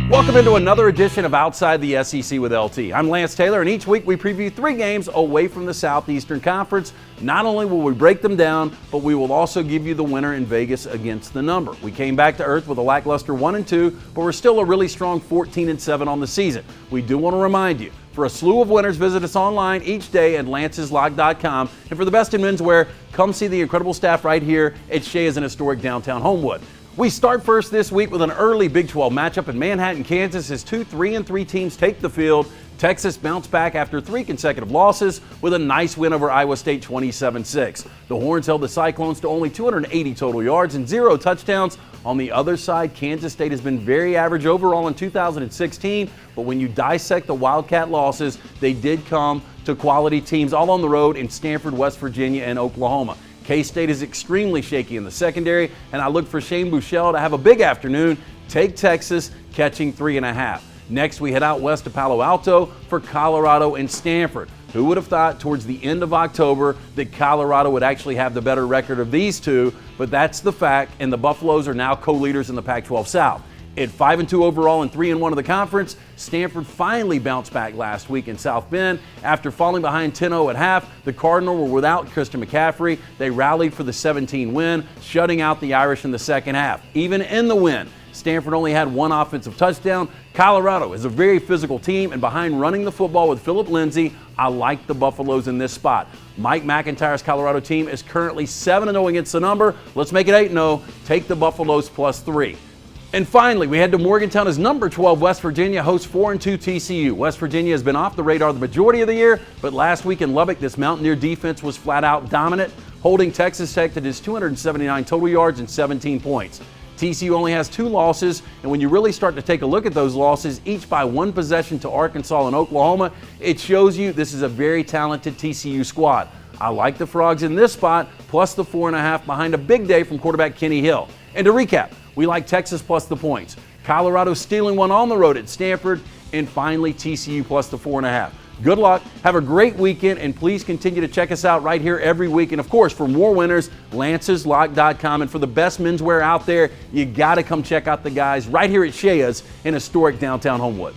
Welcome into another edition of Outside the SEC with LT. I'm Lance Taylor, and each week we preview 3 games away from the Southeastern Conference. Not only will we break them down, but we will also give you the winner in Vegas against the number. We came back to earth with a lackluster 1-2, but we're still a really strong 14-7 on the season. We do want to remind you, for a slew of winners, visit us online each day at lanceslog.com. And for the best in menswear, come see the incredible staff right here at Shea's in historic downtown Homewood. We start first this week with an early Big 12 matchup in Manhattan, Kansas, as 2 3-3 teams take the field. Texas bounced back after 3 consecutive losses with a nice win over Iowa State 27-6. The Horns held the Cyclones to only 280 total yards and 0 touchdowns. On the other side, Kansas State has been very average overall in 2016, but when you dissect the Wildcat losses, they did come to quality teams all on the road in Stanford, West Virginia, and Oklahoma. K-State is extremely shaky in the secondary, and I look for Shane Buechele to have a big afternoon. Take Texas, catching 3.5. Next, we head out west to Palo Alto for Colorado and Stanford. Who would have thought towards the end of October that Colorado would actually have the better record of these two? But that's the fact, and the Buffaloes are now co-leaders in the Pac-12 South. At 5-2 overall and 3-1 of the conference, Stanford finally bounced back last week in South Bend. After falling behind 10-0 at half, the Cardinals were without Christian McCaffrey. They rallied for the 17 win, shutting out the Irish in the second half. Even in the win, Stanford only had 1 offensive touchdown. Colorado is a very physical team, and behind running the football with Phillip Lindsay, I like the Buffaloes in this spot. Mike McIntyre's Colorado team is currently 7-0 against the number. Let's make it 8-0. Take the Buffaloes +3. And finally, we head to Morgantown as number 12 West Virginia hosts 4-2 TCU. West Virginia has been off the radar the majority of the year, but last week in Lubbock, this Mountaineer defense was flat out dominant, holding Texas Tech to just 279 total yards and 17 points. TCU only has 2 losses, and when you really start to take a look at those losses, each by 1 possession to Arkansas and Oklahoma, it shows you this is a very talented TCU squad. I like the Frogs in this spot, plus the 4.5 behind a big day from quarterback Kenny Hill. And to recap, we like Texas plus the points. Colorado stealing one on the road at Stanford, and finally TCU plus the 4.5. Good luck, have a great weekend, and please continue to check us out right here every week. And of course, for more winners, lanceslock.com. And for the best menswear out there, you got to come check out the guys right here at Shea's in historic downtown Homewood.